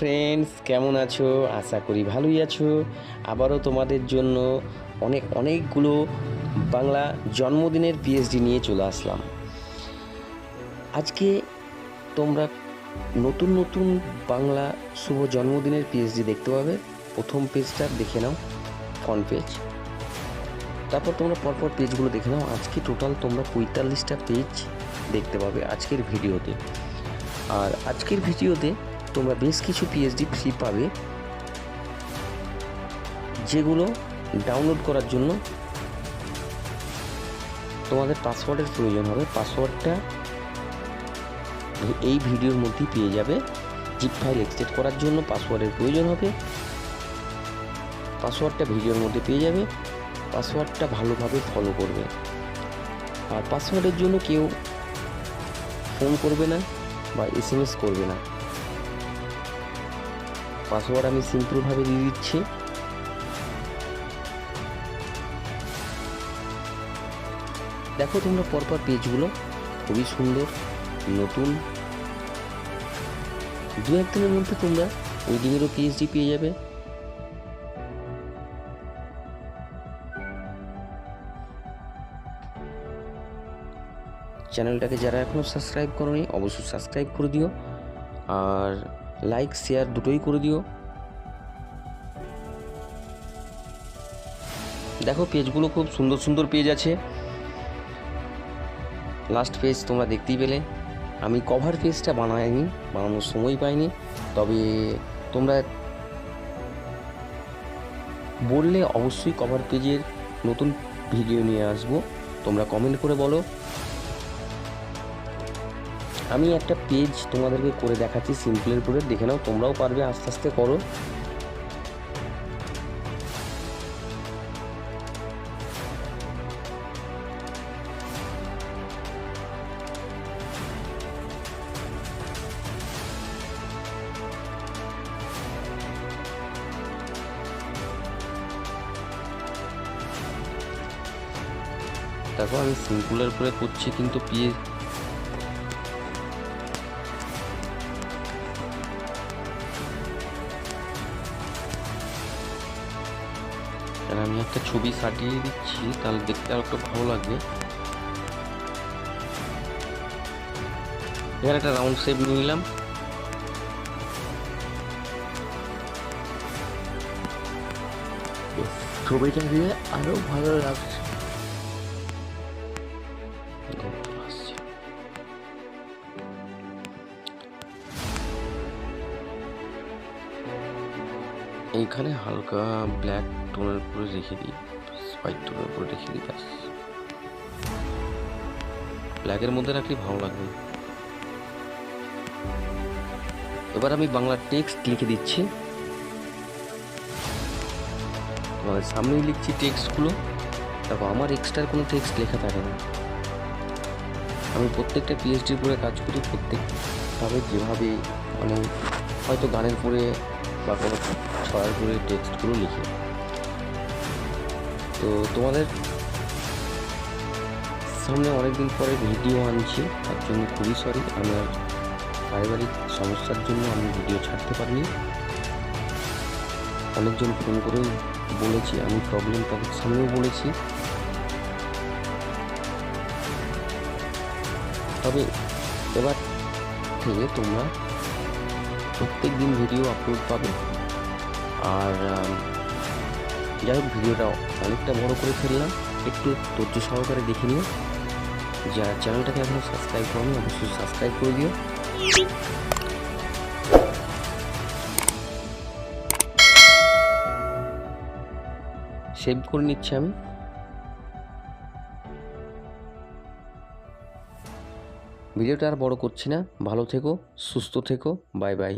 Friends, কেমন আছো? আশা করি ভালোই আছো। আবারও তোমাদের জন্য অনেকগুলো বাংলা জন্মদিনের পিএইচডি নিয়ে চলে আসলাম। আজকে তোমরা নতুন বাংলা শুভ জন্মদিনের পিএইচডি দেখতে পাবে। প্রথম পেজটা দেখে নাও, ফ্রন্ট পেজ। তারপর তোমরা পরপর পেজগুলো দেখে নাও। আজকে টোটাল তোমরা 45টা পেজ দেখতে পাবে আজকের ভিডিওতে। আর আজকের ভিডিওতে তোমরা বেশ কিছু পিএইচডি ফ্রি পাবে, যেগুলো ডাউনলোড করার জন্য তোমাদের পাসওয়ার্ডের প্রয়োজন হবে। পাসওয়ার্ডটা এই ভিডিওর মধ্যেই পেয়ে যাবে। জিপ ফাইল এক্সট্রাক্ট করার জন্য পাসওয়ার্ডের প্রয়োজন হবে। পাসওয়ার্ডটা ভিডিওর মধ্যে পেয়ে যাবে। পাসওয়ার্ডটা ভালোভাবে ফলো করবে। আর পাসওয়ার্ডের জন্য কেউ ফোন করবে না বা এসএমএস করবে না। পাসওয়ার্ড আমি সিম্পলভাবে দিয়ে দিচ্ছি। দেখো তোমরা পরপর পেজগুলো খুবই সুন্দর, নতুন। দু একদিনের মধ্যে তোমরা ওয়েডিংয়েরও পিএইচডি পেয়ে যাবে। চ্যানেলটাকে যারা এখনও সাবস্ক্রাইব করোনি অবশ্যই সাবস্ক্রাইব করে দিও, আর লাইক শেয়ার দুটোই করে দিও। দেখো পেজগুলো খুব সুন্দর পেজ আছে। লাস্ট পেজ তোমরা দেখতেই পেলে। আমি কভার পেজটা বানাইনি, বানানোর সময় পাইনি। তবে তোমরা বললে অবশ্যই কভার পেজের নতুন ভিডিও নিয়ে আসবো। তোমরা কমেন্ট করে বলো। আমি একটা পেজ তোমাদেরকে করে দেখাচ্ছি সিম্পলের উপরে, দেখে নাও। তোমরাও পারবে, আস্তে আস্তে করো। দেখো আমি সিম্পলের উপরে করছি, কিন্তু পেজ আমি একটা ছবি সাজিয়ে দিচ্ছি, তাহলে দেখতে আর একটু ভালো লাগবে। এখানে একটা রাউন্ড শেপ নিয়ে নিলাম। ছবিটা দিয়ে আরো ভালো লাগছে। এইখানে হালকা ব্ল্যাক টোনের উপরে রেখে দিই, হোয়াইট টোনের উপরে রেখে দিই, ব্যাস। ব্ল্যাকের মধ্যে রাখলে ভালো লাগবে। এবার আমি বাংলা টেক্সট লিখে দিচ্ছি। তোমাদের সামনেই লিখছি টেক্সটগুলো। দেখো আমার এক্সট্রা কোনো টেক্সট লেখা থাকে না। আমি প্রত্যেকটা পিএইচডির উপরে কাজ করি, প্রত্যেকভাবে যেভাবে, মানে হয়তো গানের পরে বা কোনো ছড়ার পরে টেক্সটগুলো লিখি। তো তোমাদের সামনে অনেকদিন পরে ভিডিও আনছি, তার জন্য খুবই সরি। আমার পারিবারিক সমস্যার জন্য আমি ভিডিও ছাড়তে পারিনি। অনেকজন ফোন করেও বলেছি, আমি প্রবলেম তাদের সামনেও বলেছি। তবে এবার থেকে তোমরা প্রত্যেক দিন ভিডিও আপলোড পাবে। আর যাই হোক, ভিডিওটা অনেকটা বড় করে ফেললাম, একটু ধৈর্য সহকারে দেখে নিও। যারা চ্যানেলটাকে এখনো সাবস্ক্রাইব করো অবশ্যই সাবস্ক্রাইব করে দিও। সেভ করে নিচ্ছি আমি। ভিডিওটা আর বড় করছি না। ভালো থেকো, সুস্থ থেকো, বাই বাই।